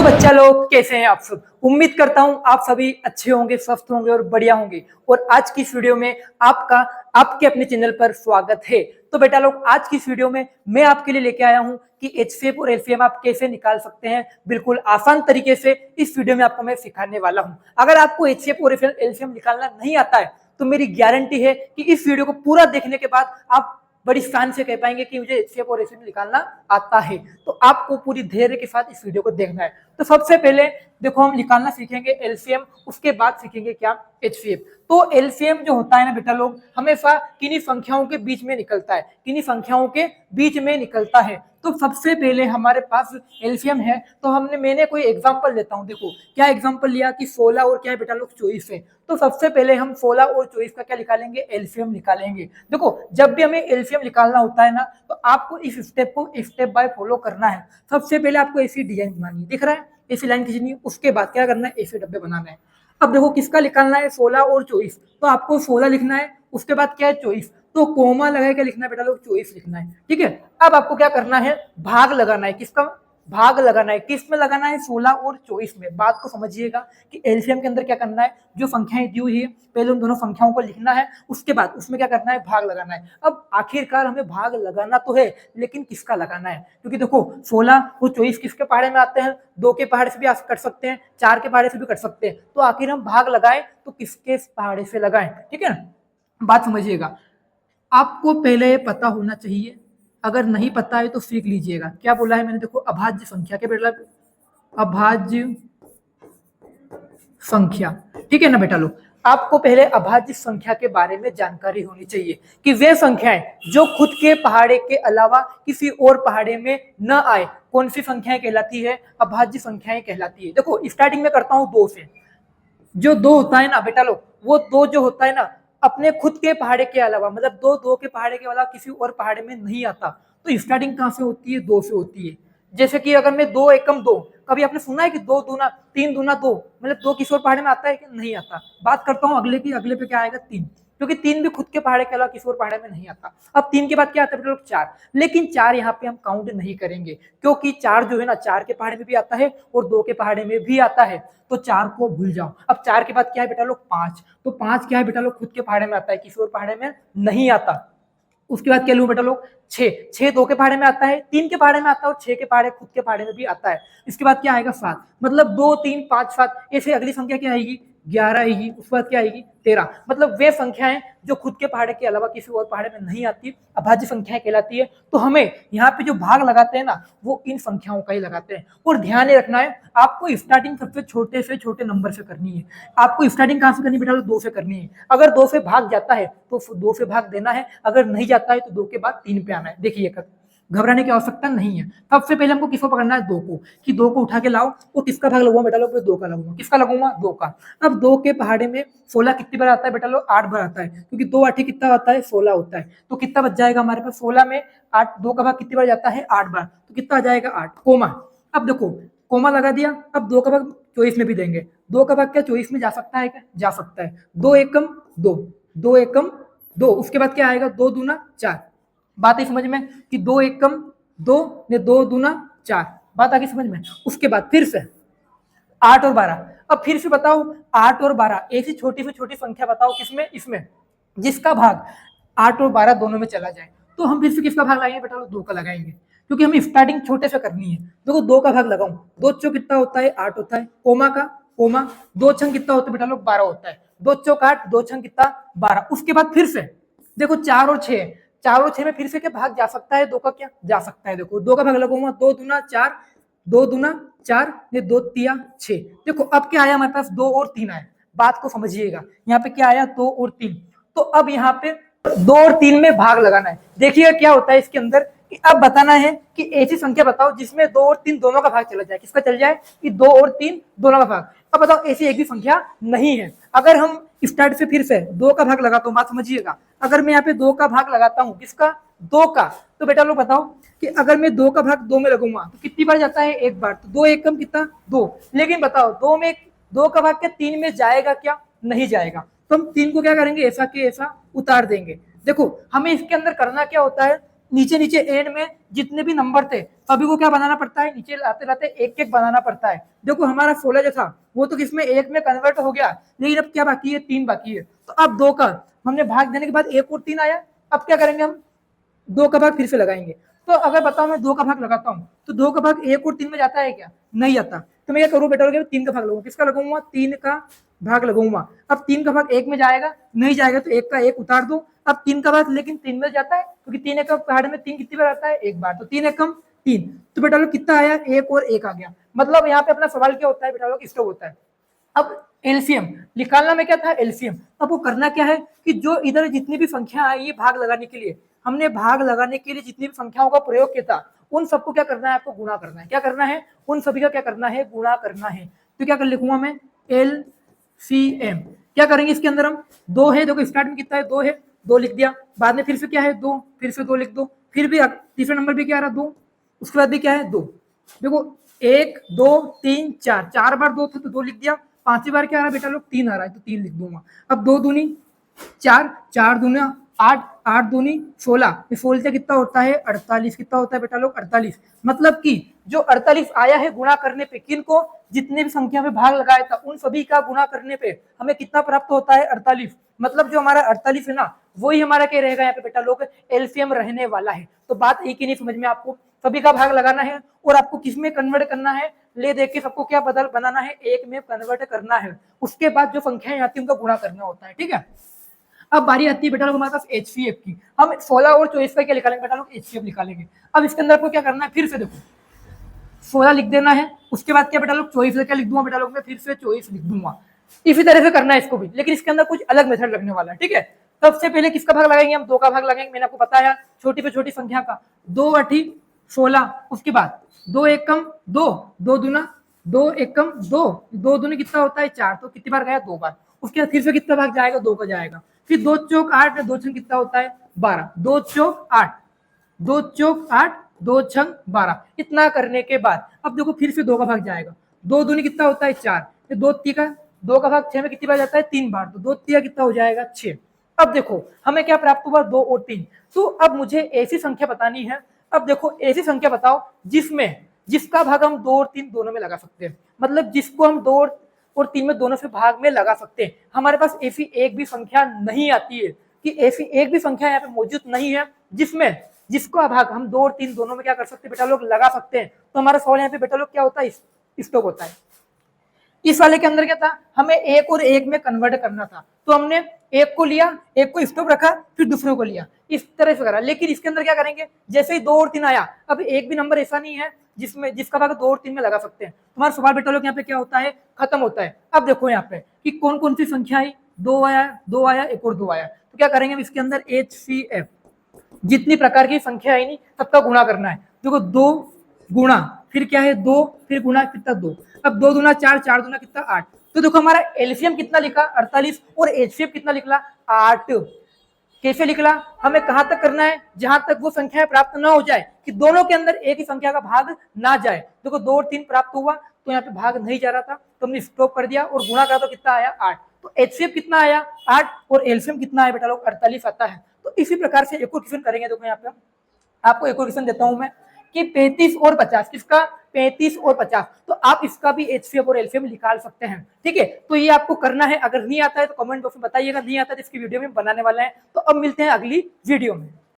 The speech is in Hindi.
बच्चा लोग कैसे हैं आप सब। उम्मीद करता हूं आप सभी अच्छे होंगे, स्वस्थ होंगे और बढ़िया होंगे। और आज की इस वीडियो में आपके अपने चैनल पर स्वागत है। तो बेटा लोग, आज की इस वीडियो में मैं आपके लिए लेके आया हूं कि एचसीएफ और एलसीएम आप कैसे निकाल सकते हैं। बिल्कुल आसान तरीके से इस वीडियो में आपको मैं सिखाने वाला हूं। अगर आपको एचसीएफ और एलसीएम निकालना नहीं आता है तो मेरी गारंटी है कि इस वीडियो को पूरा देखने के बाद आप बड़ी शान से कह पाएंगे कि मुझे एचसीएफ और एलसीएम निकालना आता है। तो आपको पूरी धैर्य के साथ इस वीडियो को देखना है। तो सबसे पहले देखो, हम निकालना सीखेंगे एलसीएम, उसके बाद सीखेंगे क्या एचसीएफ। तो एलसीएम जो होता है ना बेटा लोग, हमेशा किन्हीं संख्याओं के बीच में निकलता है, किन्हीं संख्याओं के बीच में निकलता है। तो सबसे पहले हमारे पास एलसीएम है, तो मैंने कोई एग्जांपल लेता हूं। देखो क्या एग्जांपल लिया कि 16 और क्या है बेटा लोग 24 है। तो सबसे पहले हम 16 और 24 का क्या निकालेंगे, एलसीएम निकालेंगे। देखो जब भी हमें एलसीएम निकालना होता है ना, तो आपको इस स्टेप को स्टेप बाय फॉलो करना है। सबसे पहले आपको ऐसी डिजाइन बनानी है, दिख रहा है, ऐसी लाइन खींचनी है। उसके बाद क्या करना है, ऐसे डब्बे बनाना है। अब देखो किसका निकालना है, 16 और 24। तो आपको 16 लिखना है, उसके बाद क्या है 24, तो कोमा लगा के लिखना है बेटा लोग, 24 लिखना है। ठीक है। अब आपको क्या करना है, भाग लगाना है। किसका भाग लगाना है, किस में लगाना है, 16 और 24 में। बात को समझिएगा कि एलसीएम के अंदर क्या करना है, जो संख्याएं दी हुई है पहले उन दोनों संख्याओं को लिखना है, उसके बाद उसमें क्या करना है, भाग लगाना है। अब आखिरकार हमें भाग लगाना तो है, लेकिन किसका लगाना है, क्योंकि देखो 16 और 24 किसके पहाड़े में आते हैं, 2 के पहाड़े से भी कर सकते हैं, 4 के पहाड़े से भी कर सकते हैं। तो आखिर हम भाग लगाएं तो किसके पहाड़े से लगाएं। ठीक है, बात समझिएगा। आपको पहले पता होना चाहिए, अगर नहीं पता है तो सीख लीजिएगा। क्या बोला है मैंने, देखो अभाज्य संख्या के बेटा, अभाज्य संख्या। ठीक है ना बेटा लोग, आपको पहले अभाज्य संख्या के बारे में जानकारी होनी चाहिए कि वे संख्याएं जो खुद के पहाड़े के अलावा किसी और पहाड़े में न आए, कौन सी संख्याएं कहलाती है, अभाज्य संख्याएं कहलाती है। देखो स्टार्टिंग में करता हूं 2 से। जो 2 होता है ना बेटा लोग, वो 2 जो होता है ना, अपने खुद के पहाड़े के अलावा, मतलब 2 के पहाड़े के अलावा किसी और पहाड़े में नहीं आता। तो स्टार्टिंग कहां से होती है, 2 से होती है। जैसे कि अगर मैं 2 एकम 2, कभी आपने सुना है कि 2 दूना 3 दूना 2, मतलब 2 किसी और पहाड़े में आता है कि नहीं आता। बात करता हूँ अगले की, अगले पे क्या आएगा 3, क्योंकि 3 भी खुद के पहाड़े के अलावा किसी और पहाड़े में नहीं आता। अब 3 के बाद क्या आता है बेटा लोग, 4। लेकिन 4 यहाँ पे हम काउंट नहीं करेंगे, क्योंकि 4 जो है ना, 4 के पहाड़े में भी आता है और 2 के पहाड़े में भी आता है। तो 4 को भूल जाओ। अब 4 के बाद क्या है बेटा लोग, 5। तो 5 क्या है बेटा लोग, खुद के पहाड़े में आता है, किसी और पहाड़े में नहीं आता। उसके बाद क्या लूं बेटा लोग, 6। 6 2 के पहाड़े में आता है, 3 के पहाड़े में आता है और 6 के पहाड़े खुद के पहाड़े में भी आता है। इसके बाद क्या आएगा, 7। मतलब 2 3 5 7, ऐसे अगली संख्या क्या आएगी, 11 आएगी। उसके बाद क्या आएगी, 13। मतलब वे संख्याएं जो खुद के पहाड़े के अलावा किसी और पहाड़े में नहीं आती, अभाज्य संख्याएं कहलाती है। तो हमें यहाँ पे जो भाग लगाते हैं ना, वो इन संख्याओं का ही लगाते हैं। और ध्यान रखना है, आपको स्टार्टिंग सबसे छोटे से छोटे नंबर से करनी है। आपको स्टार्टिंग कहां से करनी बेटा, 2 से करनी है। अगर 2 से भाग जाता है तो 2 से भाग देना है, अगर नहीं जाता है तो 2 के बाद 3 पे आना है। देखिए घबराने की आवश्यकता नहीं है। सबसे पहले हमको किसको पकड़ना है, 2 को, कि 2 को उठा के लाओ। और किसका भाग लगूंगा बेटा लोग, 2 का लगूंगा। किसका लगूंगा, 2 का। अब 2 के पहाड़े में 16 कितनी बार आता है बेटा लोग, 8 बार आता है, क्योंकि 2 8 कितना आता है, 16 होता है। तो कितना बच जाएगा हमारे पास, 16 में 8, 2 का भाग कितनी बार जाता है, 8 बार। तो कितना आ जाएगा, 8 कोमा। अब देखो कोमा लगा दिया। अब 2 का भाग 24 में भी देंगे। 2 का भाग क्या 24 में जा सकता है क्या, जा सकता है। 2 एकम 2, 2 एकम 2। उसके बाद क्या आएगा, 2 दूना 4। बात है समझ में कि 2 एकम 2 ने 2 दूना 4। बात आगे समझ में। उसके बाद फिर से 8 और 12। अब फिर से बताओ 8 और 12, ऐसी छोटी से छोटी संख्या बताओ किसमें, इसमें, जिसका भाग 8 और 12 दोनों में चला जाए। तो हम फिर से किसका भाग लगाएंगे बेटा, 2 का लगाएंगे, क्योंकि हमें स्टार्टिंग छोटे से करनी है। देखो 2 का भाग लगाऊं, 2 चौक कितना होता है, 8 होता है। कोमा का कोमा, 2 छंग कितना होता है बेटा लोग, 12 होता है। 2 चौक 8, 2 छंग कितना, 12। उसके बाद फिर से देखो 4 और 6, 4 और 6 में फिर से क्या भाग जा सकता है, 2 का क्या जा सकता है। देखो 2 का भाग लगाऊंगा, 2 दूना 4, 2 दूना 4 ने 2 तिया 6। देखो अब क्या आया हमारे पास, 2 और 3 आया। बात को समझिएगा, यहाँ पे क्या आया, 2 और 3। तो अब यहाँ पे 2 और 3 में भाग लगाना है। देखिए क्या होता है इसके अंदर, कि अब बताना है कि ऐसी संख्या बताओ जिसमें 2 और 3 दोनों का भाग चला जाए। किसका चल जाए, कि 2 और 3 दोनों का भाग। अब बताओ ऐसी एक भी संख्या नहीं है। अगर हम स्टार्ट से फिर से 2 का भाग लगाता हूँ, बात समझिएगा। अगर मैं यहाँ पे 2 का भाग लगाता हूँ, किसका, 2 का, तो बेटा लोग बताओ कि अगर मैं 2 का भाग 2 में लगूंगा तो कितनी बार जाता है, 1 बार। तो 2 एकम कितना, 2। लेकिन बताओ 2 का भाग क्या 3 में जाएगा क्या, नहीं जाएगा। तो हम 3 को क्या करेंगे, ऐसा के ऐसा उतार देंगे। देखो हमें इसके अंदर करना क्या होता है, नीचे नीचे एंड में जितने भी नंबर थे सभी को क्या बनाना पड़ता है, नीचे लाते लाते एक एक बनाना पड़ता है। देखो हमारा 16 जो था वो तो किसमें, एक में कन्वर्ट हो गया, लेकिन अब क्या बाकी है, 3 बाकी है। तो अब 2 का हमने भाग देने के बाद 1 और 3 आया, अब क्या करेंगे हम, 2 का भाग फिर से लगाएंगे। तो अगर बताओ मैं 2 का भाग लगाता हूँ तो 2 का भाग 1 और 3 में जाता है क्या, नहीं आता। तो मैं क्या करूँ बेटा, 3 का भाग लगाऊंगा, किसका लगाऊंगा, 3 का भाग लगाऊंगा। अब 3 का भाग 1 में जाएगा, नहीं जाएगा तो 1 का 1 उतार दो। अब 3 का भाग लेकिन 3 में जाता है, क्योंकि 3 एक पहाड़ में 3 कितनी बार आता है, 1 बार। तो 3 एकम 3, तो बेटा लोग कितना आया, 1 और 1 आ गया। मतलब यहाँ पे अपना सवाल क्या होता है बेटा लोग, स्टॉप होता है। अब एलसीएम निकालना में क्या था, एलसीएम। अब वो करना क्या है कि जो इधर जितनी भी संख्या आई है भाग लगाने के लिए, हमने भाग लगाने के लिए जितनी भी संख्याओं का प्रयोग किया था उन सबको क्या करना है, आपको गुणा करना है। क्या करना है, उन सभी का क्या करना है, गुणा करना है। तो क्या कर लिखूंगा मैं, एलसीएम। क्या करेंगे इसके अंदर हम, 2 है, देखो स्टार्ट में कितना है, 2 है, 2 लिख दिया। बाद में फिर से क्या है, 2, फिर से 2 लिख दो। फिर भी तीसरा नंबर भी क्या आ रहा, 2। उसके बाद भी क्या है, 2। देखो 1 2 3 4, 4 बार 2 था तो 2 लिख दिया। 5वीं बार क्या आ रहा है बेटा लोग, 3 आ रहा है तो 3 लिख दूंगा। अब 2 दूनी 4, 4 दूना 8, 8 दूनी 16, 16 से कितना होता है, 48। कितना होता है बेटा लोग, 48। मतलब कि जो 48 आया है गुणा करने पे, किन को, जितने भी संख्या में भाग लगाया था उन सभी का गुणा करने पे हमें कितना प्राप्त होता है, 48। मतलब जो हमारा 48 है ना, वही हमारा क्या रहेगा यहाँ पे बेटा लोग, एलसीएम रहने वाला है। तो बात एक ही नहीं समझ में, आपको सभी का भाग लगाना है और आपको किस में कन्वर्ट करना है, ले देख के सबको क्या बदल बनाना है, एक में कन्वर्ट करना है। उसके बाद जो संख्याएं आती है उनका गुणा करना होता है, ठीक है। अब बारी आती है बेटा लोग हमारे पास एचसीएफ की। हम 16 और 24 का क्या निकालेंगे बेटा लोग, एचसीएफ निकालेंगे। अब इसके अंदर आपको क्या करना है, फिर से देखो 16 लिख देना है, उसके बाद क्या बेटा लोग 24 क्या लिख दूंगा बेटा लोग, मैं फिर से 24 लिख दूंगा। इसी तरह से करना है इसको भी, लेकिन इसके अंदर कुछ अलग मेथड लगने वाला है, ठीक है। सबसे पहले किसका भाग लगाएंगे हम, 2 का भाग लगाएंगे। मैंने आपको बताया छोटी पे छोटी संख्या का, 2 8 16। उसके बाद 2 एकम 2, 2 दूना 2 एकम 2, 2 दूनी कितना होता है 4, तो कितनी बार गया, 2 बार। उसके बाद फिर से कितना भाग जाएगा, 2 का जाएगा। फिर 2 चौक 8, 2 छंग कितना होता है 12, 2 चौक 8, 2 चौक 8, 2 छंग 12। इतना करने के बाद अब देखो फिर से 2 का भाग जाएगा, 2 दूनी कितना होता है 4, फिर 2 ती का 2 का भाग 6 में कितनी बार जाता है, 3 बार, तो 2 तिया कितना हो जाएगा 6। अब देखो हमें क्या प्राप्त हुआ, 2 और 3। तो अब मुझे ऐसी संख्या बतानी है। अब देखो ऐसी संख्या बताओ जिसका भाग हम 2 और 3 दोनों में लगा सकते हैं, मतलब जिसको हम 2 और 3 में दोनों से भाग में लगा सकते हैं। हमारे पास ऐसी एक भी संख्या नहीं आती है, कि ऐसी एक भी संख्या यहाँ पे मौजूद नहीं है जिसको भाग हम 2 और 3 दोनों में क्या कर सकते हैं बेटा लोग, लगा सकते हैं। तो हमारा सवाल यहाँ पे बेटा लोग क्या होता है, स्टॉप होता है। इस वाले के अंदर क्या था, हमें 1 और 1 में कन्वर्ट करना था, तो हमने 1 को लिया, 1 को स्टॉप रखा, फिर दूसरे को लिया, इस तरह से करा। लेकिन इसके अंदर क्या करेंगे, जैसे ही 2 और 3 आया, अब एक भी नंबर ऐसा नहीं है जिसका भाग 2 और 3 में लगा सकते हैं। तुम्हारा सवाल बेटा लोग यहाँ पे क्या होता है, खत्म होता है। अब देखो यहाँ पे कि कौन कौन सी संख्या आई, 2 आया, 2 आया, 1 और 2 आया। तो क्या करेंगे इसके अंदर, HCF जितनी प्रकार की संख्या आई नहीं सबका गुणा करना है। देखो 2 गुणा, फिर क्या है 2, फिर गुणा कितना 2। अब 2 दूना 4, 4 दूना कितना 8। तो देखो हमारा एलसीएम कितना लिखा 48 और एचसीएफ कितना निकला 8। कैसे निकला, हमें कहां तक करना है, जहां तक वो संख्या प्राप्त ना हो जाए कि दोनों के अंदर एक ही संख्या का भाग ना जाए। देखो 2 और 3 प्राप्त हुआ तो यहाँ पे भाग नहीं जा रहा था, तो हमने स्टॉप कर दिया और गुणा करा तो कितना आया 8। तो एचसीएफ कितना आया 8 और एलसीएम कितना आया बेटा लोग 48 आता है। तो इसी प्रकार से एक और क्वेश्चन करेंगे। देखो यहाँ पे आपको एक और क्वेश्चन देता हूं मैं कि 35 और 50, किसका 35 और 50, तो आप इसका भी एचसीएफ और एलसीएम निकाल सकते हैं, ठीक है। तो ये आपको करना है, अगर नहीं आता है तो कमेंट बॉक्स में बताइएगा, नहीं आता है तो इसकी वीडियो में बनाने वाला है। तो अब मिलते हैं अगली वीडियो में।